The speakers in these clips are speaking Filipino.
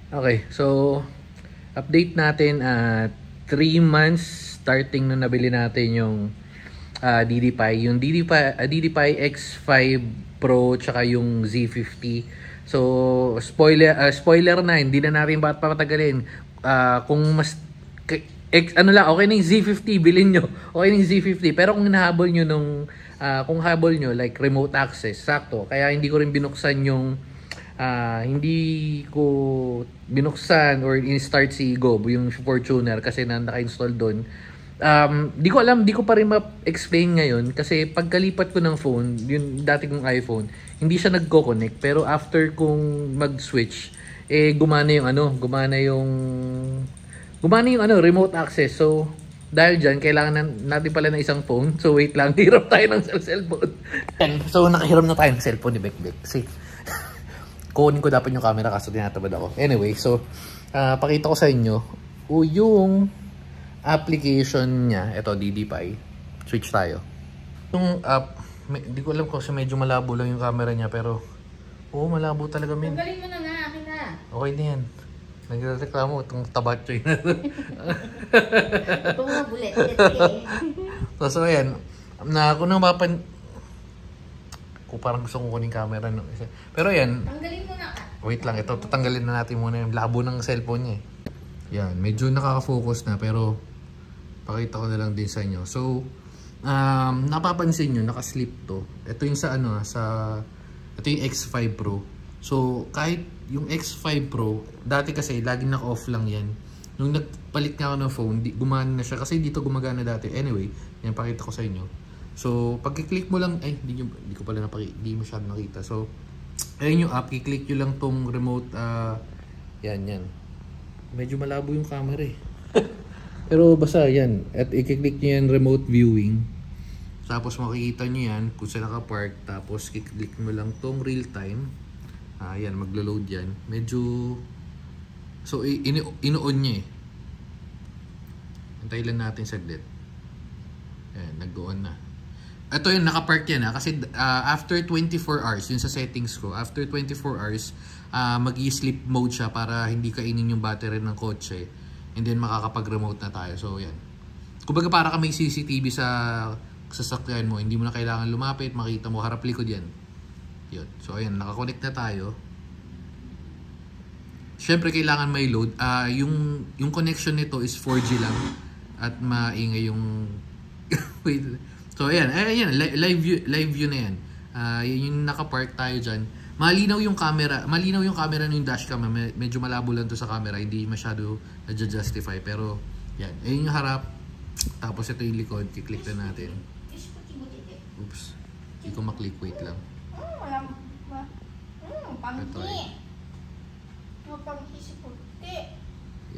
Okay, so update natin 3 months starting nung nabili natin yung DDPi. Yung DDPi X5 Pro tsaka yung Z50. So, spoiler na, hindi na natin papatagalin. Kung mas ano lang, okay na yung Z50, bilhin nyo. Okay na yung Z50. Pero kung hinahabol nyo kung habol nyo, like remote access, sakto. Kaya hindi ko rin binuksan hindi ko binuksan or in-start si Go, yung Fortuner, kasi naka-install doon. Di ko alam, di ko pa rin ma-explain ngayon kasi pagkalipat ko ng phone, yung dati kong iPhone, hindi siya nagko-connect, pero after kong mag-switch, gumana yung remote access. So dahil dyan, kailangan natin pala ng isang phone. So wait lang, hirap tayo ng cellphone. So nakahiram na tayo ng cellphone ni Bekbek. Kasi kunin ko dapat yung camera kaso tinatabad ako. Anyway, so pakita ko sa inyo yung application niya. Ito, DDPi. Switch tayo. Yung app, di ko alam kung medyo malabo lang yung camera niya, pero malabo talaga, men. Tanggalin mo na nga, akin na. Okay na yan. Nagreklamo itong tabatchoy na. Ito nga, bulet. So ayan, kung parang gusto kong kunin camera ng isa. Pero ayan, Tanggalin mo na. wait lang, ito tatanggalin na natin muna yung labo ng cellphone niya. Yan, medyo nakaka-focus na, pero pakita ko na lang din sa inyo. So, napapansin nyo, naka-slip to. Ito yung ito yung X5 Pro. So, kahit yung X5 Pro, dati kasi laging naka-off lang yan. Nung nagpalit nga ako ng phone, gumana na siya. Kasi dito gumagana dati. Anyway, yan, pakita ko sa inyo. So, pag-click mo lang, hindi ko pala hindi masyado nakita. So, ayun yung app, i-click nyo lang tong remote, yan. Medyo malabo yung camera eh. Pero basta yan, at i-click nyo yan remote viewing. Tapos makikita nyo yan kung saan naka-park. Tapos i-click mo lang tong real time. Yan, maglo-load yan. Medyo, so ino-on niya eh. Antayin lang natin saglit. Yan, nag-on na. Ito yun, naka-park yan kasi after 24 hours, yun sa settings ko, after 24 hours, mag-i-sleep mode siya para hindi kainin yung battery ng kotse. And then makakapag-remote na tayo. So yan. Kumbaga para ka may CCTV sa sasakyan mo, hindi mo na kailangan lumapit, makita mo, harap likod yan. Yun. So ayan, nakakonect na tayo. Siyempre kailangan may load. Yung connection nito is 4G lang at maingay yung wait. So ayan, live view na yan. Yung naka-park tayo diyan. Malinaw yung camera ng dashcam. Medyo malabo lang to sa camera, hindi masyado na-justify, pero yan. Ayun yung harap. Tapos ito yung likod, i-click na natin. Oops. Hindi ko maklik, wait lang. Ito ay.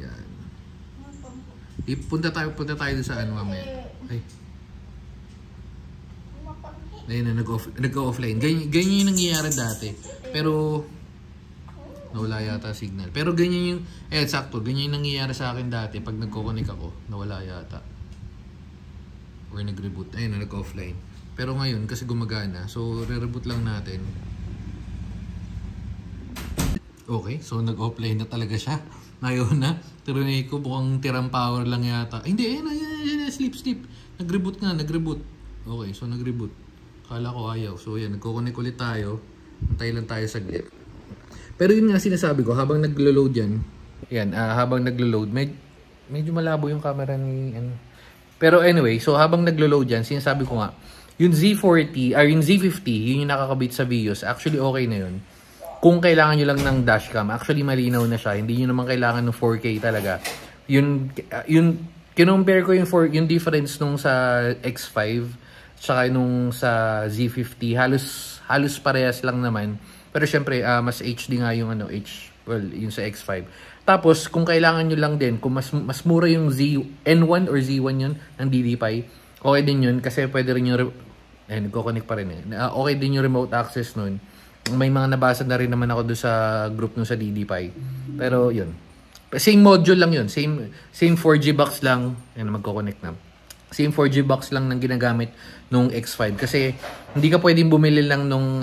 Yan. Punta tayo dun sa ano mamaya. Ay. Ayun na, nag-offline. Ganyan yung nangyayari dati. Pero nawala yata signal. Pero ganyan yung, sakto, ganyan yung nangyayari sa akin dati pag nagko-connect ako, nawala yata. Or nag-reboot. Ayun na, nag-offline. Pero ngayon, kasi gumagana, so re-reboot lang natin. Okay, so nag-offline na talaga siya. Ngayon na, tirinay ko, mukhang tirang power lang yata. Hindi, ayun, sleep. Nag-reboot. Okay, so nag-reboot. Kala ko ayaw. So yan, nagko-connect ulit tayo. Antay lang tayo saglit. Pero yun nga sinasabi ko, habang naglo-load yan, habang naglo-load, medyo malabo yung camera ni Pero anyway, so habang naglo-load yan, sinasabi ko nga, yung Z40, or yung Z50, yun yung nakakabit sa Vios, actually okay na yun. Kung kailangan nyo lang ng dashcam, actually malinaw na siya. Hindi nyo naman kailangan ng 4K talaga. Kinumpare ko yung difference nung sa X5, tsaka nung sa Z50, halos parehas lang naman. Pero syempre, mas HD nga yung yung sa X5. Tapos, kung kailangan nyo lang din, kung mas mura yung N1 or Z1 yun, ng DDPi, okay din yun, kasi pwede rin yung, nagko-connect pa rin eh. Okay din yung remote access nun. May mga nabasa na rin naman ako doon sa group nung sa DDPi. Pero yun. Same module lang yun. Same 4G box lang. Magko-connect na. Same 4G box lang nang ginagamit nung X5 kasi hindi ka pwedeng bumili lang nung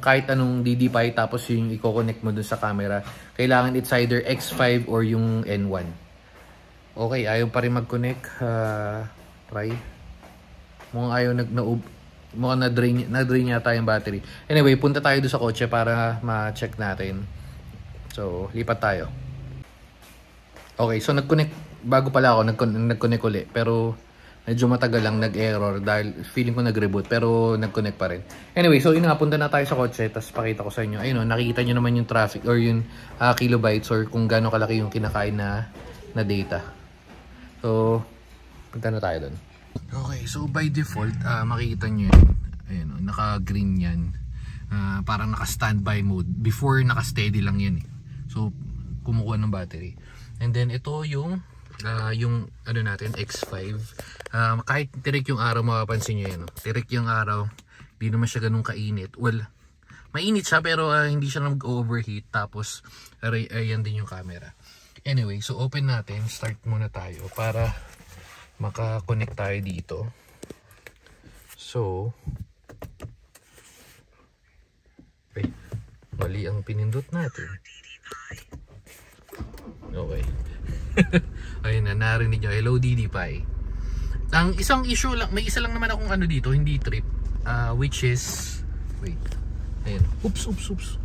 kahit anong DD5 tapos yung i-connect mo dun sa camera. Kailangan it's either X5 or yung N1. Okay, ayaw pa rin mag-connect. Try. Mukhang ayaw mukhang na-drain yata yung battery. Anyway, punta tayo doon sa kotse para ma-check natin. So, lipat tayo. Okay, so nag-connect. Bago pala ako, nag-connect ulit. Pero medyo matagal lang, nag-error dahil feeling ko nag-reboot. Pero nag-connect pa rin. Anyway, so punta na tayo sa kotse. Tapos pakita ko sa inyo. Ayun, nakikita nyo naman yung traffic or yung kilobytes or kung gaano kalaki yung kinakain na data. So, punta na tayo doon. Okay, so by default, makikita nyo yun. Ayun, naka-green yan. Parang naka-standby mode. Before, naka-steady lang yan eh. So, kumukuha ng battery. And then, ito yung ano natin, X5. Kahit tirik yung araw, mapapansin nyo yan. Tirik yung araw, hindi naman siya ganun kainit. Well, mainit siya pero hindi siya nag-overheat. Tapos, ayan din yung camera. Anyway, so open natin. Start muna tayo para maka-connect tayo dito. So, okay, mali ang pinindot natin. Okay. Ayun na, narinig nyo. Hello DD5. Ang isang issue lang, may isa lang naman akong ano dito, hindi trip. Which is, wait. Ayun. Oops.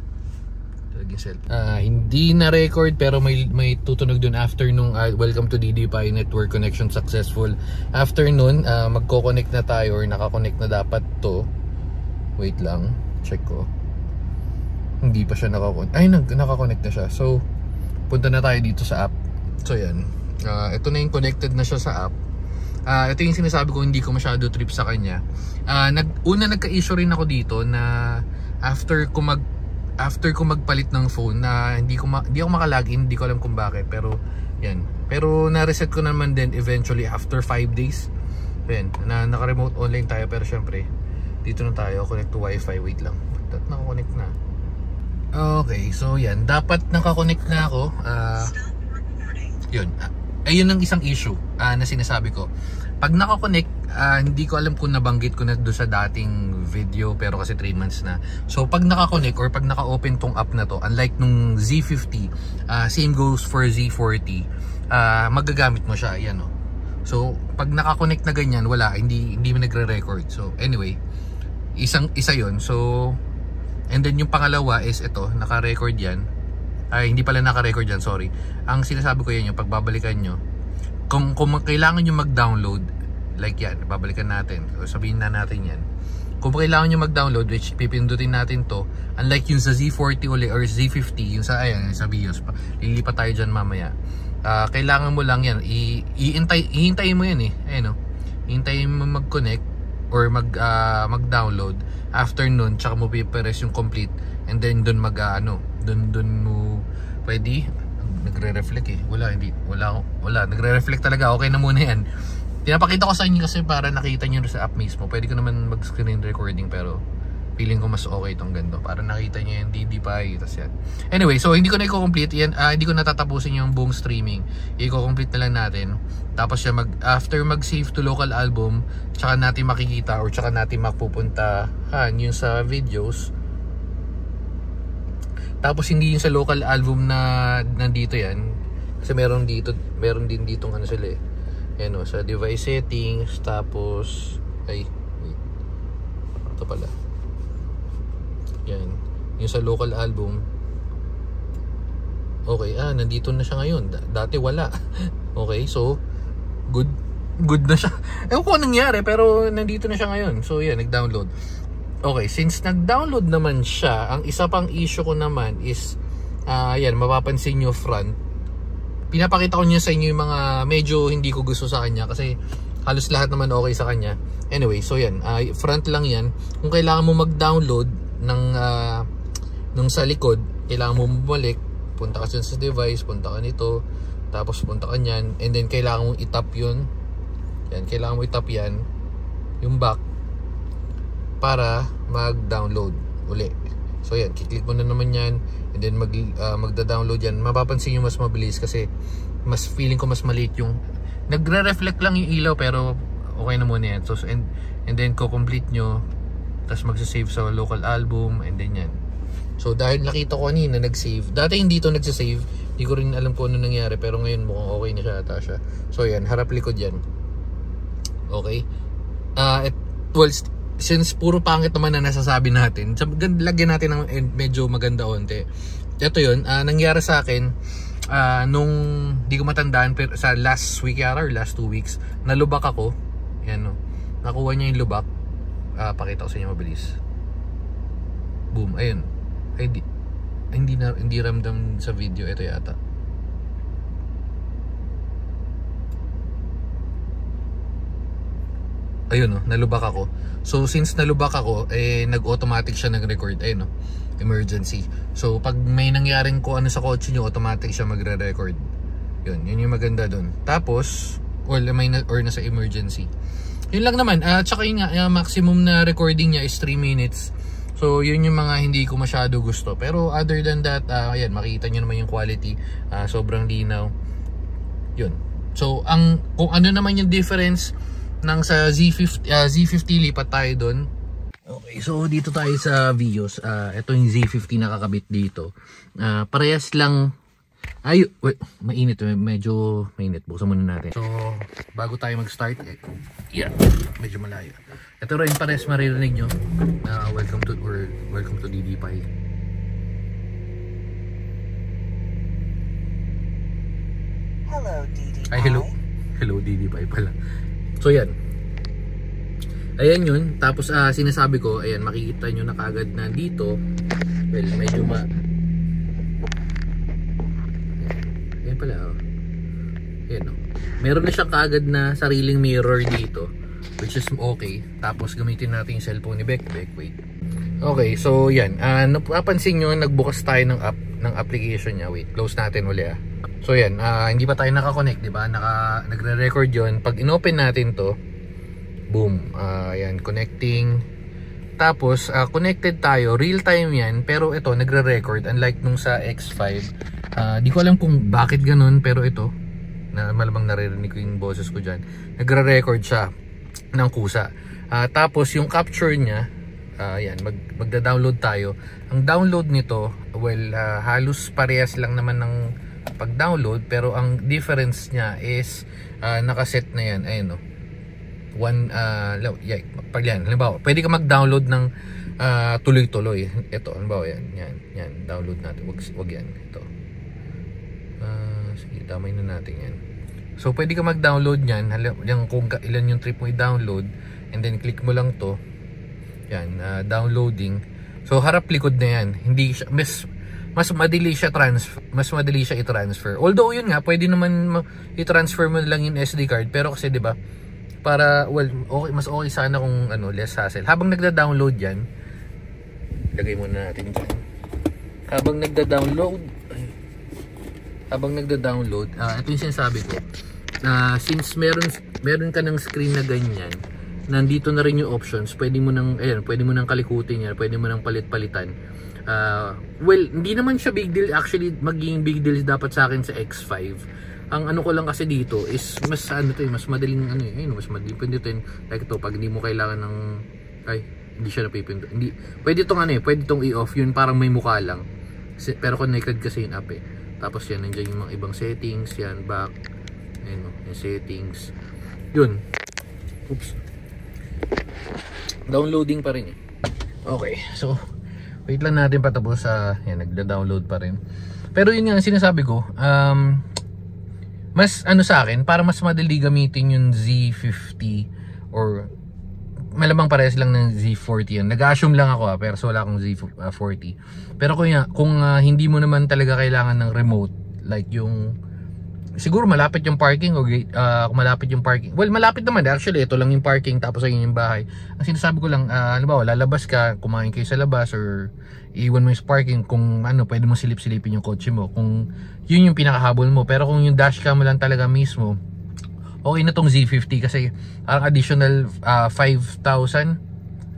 Hindi na record pero may tutunog dun after nung welcome to DD5 network connection successful. After nun, magko-connect na tayo or naka-connect na dapat to. Wait lang, check ko. Hindi pa siya naka-connect. Ay, naka-connect na siya. So, punta na tayo dito sa app. So, yan. Ito na yung connected na siya sa app. Ito yung sinasabi ko, hindi ko masyado trip sa kanya. Nagka-issue rin ako dito na after ko magpalit ng phone na hindi ako makalagin, hindi ko alam kung bakit, pero yan. Pero na-reset ko naman din eventually after 5 days. Yan, naka-remote online tayo pero syempre dito na tayo, connect to Wi-Fi. Wait lang. Naka-connect na. Okay, so yan, dapat naka-connect na ako. Yun. Ayun ang isang issue na sinasabi ko. Pag naka-connect, hindi ko alam kung nabanggit ko na doon sa dating video pero kasi 3 months na. So pag naka-connect or pag naka-open tong app na to, unlike nung Z50, same goes for Z40, magagamit mo siya. Yan o. So pag naka-connect na ganyan, wala, hindi mo nagre-record. So anyway, isa yon. So and then yung pangalawa is ito, naka-record yan. Ay, hindi pala naka-record yan, sorry. Ang sinasabi ko yan yung pagbabalikan nyo. Kung kailangan nyo mag-download, like yan, babalikan natin. So, sabihin na natin yan. Kung kailangan nyo mag-download, which pipindutin natin to, unlike yung sa Z40 uli or Z50, yung sa, ayan, sa BIOS, lilipat tayo dyan mamaya. Kailangan mo lang yan, ihintayin mo yan eh. Ayan o. Ihintayin mo mag-connect or mag-download. After nun, tsaka mo piperes yung complete. And then dun dun mo pwede. Nagre-reflect eh. Wala. Nagre-reflect talaga. Okay na muna yan. Pinapakita ko sa inyo kasi para nakita nyo sa app mismo. Pwede ko naman mag-screen recording pero feeling ko mas okay itong ganito. Para nakita nyo yung DD5. Yan. Anyway, so hindi ko na i-complete yan. Hindi ko natatapusin yung buong streaming. I-complete na lang natin. Tapos siya after mag-save to local album, tsaka natin makikita or tsaka natin mapupuntahan yung sa videos. Tapos hindi yung sa local album na nandito yan. Kasi meron din ditong ano sila eh. Yan o, sa device settings. Tapos, ay, wait. Ito pala. Yan. Yung sa local album. Okay, nandito na siya ngayon. Dati wala. Okay, so, good na siya. Ewan ko anong nangyari, pero nandito na siya ngayon. So, yan, nag-download. Okay, since nag-download naman siya, ang isa pang issue ko naman is, yan, mapapansin nyo front. Pinapakita ko niya sa inyo yung mga medyo hindi ko gusto sa kanya kasi halos lahat naman okay sa kanya. Anyway, so yan, front lang yan. Kung kailangan mo mag-download ng sa likod, kailangan mo bumalik, punta ka sa device, punta ka nito, tapos punta ka nyan, and then kailangan mong itap yun. Yan, kailangan mo itap yan, yung back, para mag-download uli. So yan, kiklik mo na naman yan and then magda-download yan. Mapapansin nyo mas mabilis kasi mas feeling ko mas maliit yung nagre-reflect lang yung ilaw pero okay na muna yan. So, and then ko-complete nyo, tapos magsasave sa local album, and then yan. So dahil nakita ko kanina nag-save, dati hindi ito nagsasave, hindi ko rin alam kung ano nangyari, pero ngayon mukhang okay na siya ata siya. So yan, harap likod yan. Okay. Well, since puro pangit naman na nasasabi natin, lagyan natin ng medyo maganda onte. Ito yun, nangyari sa akin nung di ko matandaan, pero sa last week yata or last 2 weeks, nalubak ako. Yan no. Nakuha niya yung lubak. Pakita ko sa inyo mabilis. Boom, ayun. Ay, hindi ramdam sa video. Ito yata. Ayun no, nalubak ako. So since nalubak ako, nag-automatic siya nag-record. Ayun no, emergency. So pag may nangyaring ko ano sa kotse nyo, automatic siya magre-record. Yun yung maganda dun. Tapos, or nasa emergency. Yun lang naman. Tsaka yung maximum na recording niya is 3 minutes. So yun yung mga hindi ko masyado gusto. Pero other than that, ayan, makita nyo naman yung quality. Sobrang linaw. Yun. So kung ano naman yung difference ng sa Z50, lipat tayo doon. Okay, so dito tayo sa Vios. Ito yung Z50 nakakabit dito. Parehas lang. Ay, wait, mainit. Medyo mainit. Buksan muna natin. So bago tayo mag-start, yeah, medyo malayo. Ito rin pares maririnig nyo. Welcome to DD-Pi. Hello DD-Pi. Ay, hello DD-Pi pala. So yan. Ayan yun. Tapos sinasabi ko, ayan, makikita nyo na kagad na dito. Well, medyo ayan pala oh. Ayan oh. Meron na siya kagad na sariling mirror dito, which is okay. Tapos gamitin natin yung cellphone ni Beck. Wait. Okay, so yan. Napapansin nyo, nagbukas tayo ng application niya. Wait, close natin uli ah. So yan, hindi pa tayo nakakonect, di ba? Nagre-record yun. Pag inopen natin to, boom, yan, connecting. Tapos, connected tayo, real time yan, pero ito, nagre-record. Unlike nung sa X5, di ko alam kung bakit ganun, pero ito, malamang naririnig ko yung boses ko dyan. Nagre-record siya ng kusa. Tapos, yung capture niya, yan, magda-download tayo. Ang download nito, well, halos parehas lang naman ng pag-download, pero ang difference niya is nakaset na yan. Ayun no. Pag yan, halimbawa, pwede ka mag-download ng tuloy-tuloy. Ito, halimbawa yan, download natin. Wag yan, ito. Sige, damay na natin yan. So pwede ka mag-download yan, kung ilan yung trip mo i-download, and then click mo lang to. Yan, downloading. So harap likod na yan. Hindi siya mas madali siya i-transfer. Although yun nga, pwede naman i-transfer mo lang yung SD card, pero kasi 'di ba? Para okay, mas okay sana kung less hassle. Habang nagda-download 'yan, lagay muna natin diyan. Habang nagda-download, ito yung sinasabi ko. Since meron ka ng screen na ganyan, nandito na rin yung options. Pwede mo nang kalikutin yan, pwede mo nang palit-palitan. Well, hindi naman siya big deal. Actually, magiging big deal dapat sa akin sa X5. Ang ko lang kasi dito is mas mas madaling mas madaling pindutin. Like ito, pag hindi mo kailangan ng hindi siya napipindot. Hindi pwede itong i-off. Yun parang may mukha lang. Pero connected kasi yung app eh. Tapos yan, nandiyan yung mga ibang settings, yan back. Ayun, yung settings. Yun. Oops. Downloading pa rin eh. Okay, so wait lang natin patapos yan, nagda-download pa rin. Pero yun nga sinasabi ko, mas sa akin, para mas madali gamitin yung Z50 or malamang parehas lang ng Z40 yan. Nag-assume lang ako pero wala akong Z40. Pero kung hindi mo naman talaga kailangan ng remote, like yung siguro malapit yung parking o kung malapit yung parking. Well, malapit naman actually, ito lang yung parking tapos ayun yung bahay. Ang sinasabi ko lang, halimbawa lalabas ka, kumain kayo sa labas or iwan mo yung parking, kung pwede mo silip-silipin yung kotse mo. Kung yun yung pinakahabol mo. Pero kung yung dashcam mo lang talaga mismo, okay na tong Z50 kasi parang additional 5,000,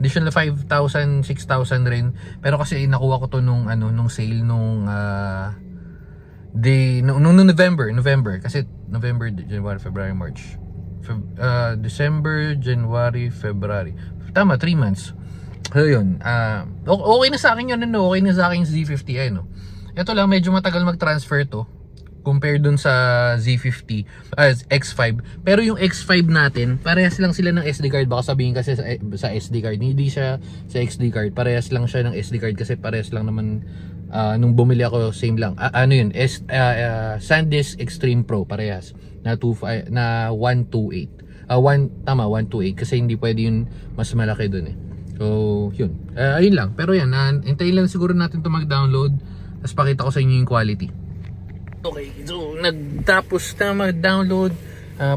6,000 rin. Pero kasi nakuha ko to nung sale nung November kasi November, January, February, March. December, January, February. Tama, 3 months. So yun, okay na sa akin yun, okay na sa akin yung Z50 ay, no. Ito lang, medyo matagal mag-transfer to compared dun sa Z50, X5. Pero yung X5 natin, parehas lang sila ng SD card. Baka sabihin kasi sa SD card, hindi siya sa XD card. Parehas lang siya ng SD card kasi parehas lang naman nung bumili ako, same lang. Ano yun, SanDisk Extreme Pro, parehas. Na 128. Tama, 128 kasi hindi pwede yun mas malaki dun eh. So, yun. Ayun lang. Pero yan, hintayin lang siguro natin to mag-download. Tapos pakita ko sa inyo yung quality. Okay, so nagtapos na mag-download.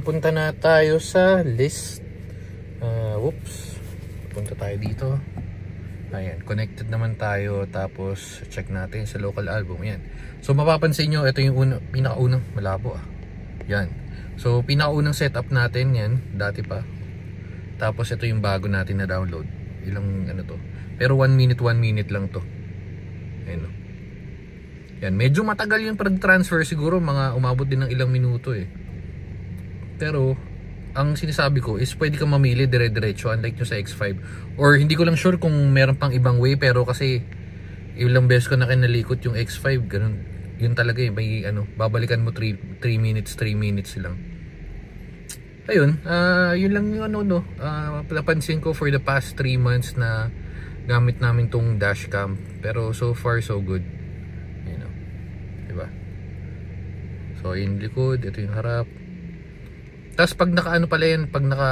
Punta na tayo sa list. Whoops. Punta tayo dito. Ayan, connected naman tayo. Tapos check natin sa local album. Ayan. So mapapansin nyo, ito yung pinakaunang malabo Yan. So pinakaunang setup natin yan. Dati pa. Tapos ito yung bago natin na download. Ilang ano to. Pero 1 minute lang to. Ayan o. Yan, medyo matagal yung pag-transfer, siguro mga umabot din ng ilang minuto eh. Pero ang sinasabi ko is pwede kang mamili dire-diretso unlike nyo sa X5. Or hindi ko lang sure kung meron pang ibang way, pero kasi ilang beses ko na kinalikot yung X5, ganun. Yun talaga eh, may babalikan mo 3 minutes lang. Ayun, yun lang yung napansin ko for the past 3 months na gamit namin tong dashcam. Pero so far so good. Diba? So yung likod, ito yung harap. Tapos pag naka pala yan, pag naka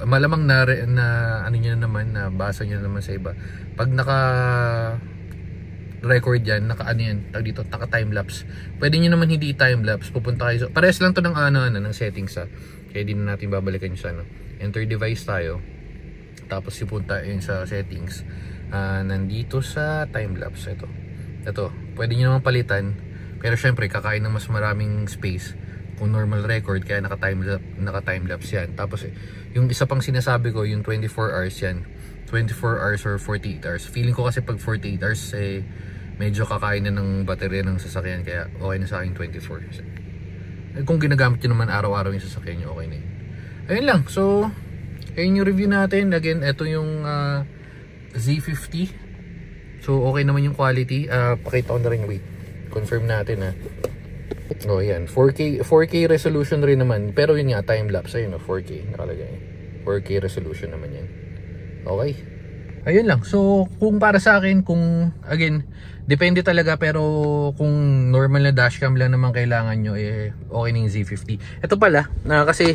malamang na ano niya naman, na basa niya naman sa iba. Pag naka record yan, naka yan, tag dito, naka time lapse. Pwede niyo naman hindi time lapse. Pupunta kayo. Parehas lang to ng ng settings Kaya di na natin babalikan siya Enter device tayo. Tapos pupunta yun sa settings. Nandito sa time lapse ito, pwede nyo naman palitan. Pero syempre, kakain ng mas maraming space kung normal record, kaya naka-time lapse yan. Tapos, yung isa pang sinasabi ko, yung 24 hours yan. 24 hours or 48 hours. Feeling ko kasi pag 48 hours, medyo kakain na ng baterya ng sasakyan. Kaya okay na sa akin 24. Kung ginagamit nyo naman araw-araw yung sasakyan nyo, okay na yun. Ayun lang. So, ayun yung review natin. Again, ito yung Z50. So okay naman yung quality. Pakita ko na rin, wait. Confirm natin Oh, yan. 4K resolution rin naman. Pero yun nga, time lapse. Ayun 4K nakalagay. 4K resolution naman yan. Okay. Ayun lang. So kung para sa akin, kung again, depende talaga, pero kung normal na dashcam lang naman kailangan nyo, okay na yung Z50. Ito pala, kasi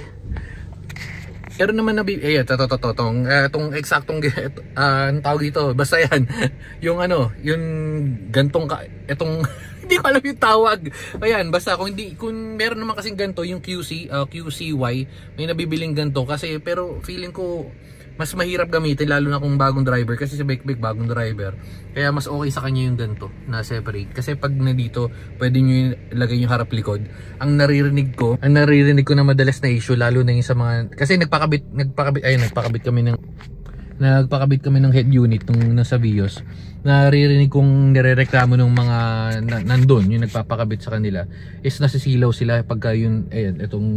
pero naman itong eksaktong ang tawag dito, basta yan yung yung gantong itong hindi ko alam yung tawag. Ayan, basta kung meron naman kasing ganto yung QCY, may nabibiling ganto kasi, pero feeling ko mas mahirap gamitin lalo na kung bagong driver, kasi si Bekbek bagong driver. Kaya mas okay sa kanya yung ganto na separate. Kasi pag nandito, pwede nyo ilagay yung harap likod. Ang naririnig ko na madalas na issue, lalo na yung sa mga, kasi nagpakabit kami ng head unit nung nasa Vios. Naririnig kong nirereklamo ng mga nandun, yung nagpapakabit sa kanila, is nasisilaw sila pagka yun, itong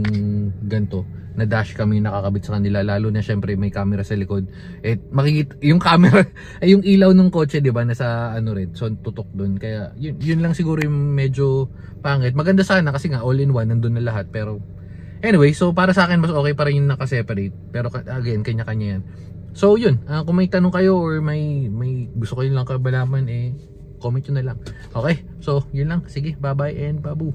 ganto na dashcam yung nakakabit sa kanila, lalo na syempre may camera sa likod. Makikita yung camera, yung ilaw ng kotse, di ba, nasa rin, so tutok dun. Kaya yun lang siguro yung medyo pangit. Maganda sana kasi nga all in one, nandun na lahat. Pero anyway, so para sa akin mas okay pa rin yung naka-separate. Pero again, kanya-kanya yan. So yun, kung may tanong kayo or may gusto kayo lang kabalaman, comment nyo na lang. Okay, so yun lang. Sige, bye bye and babu.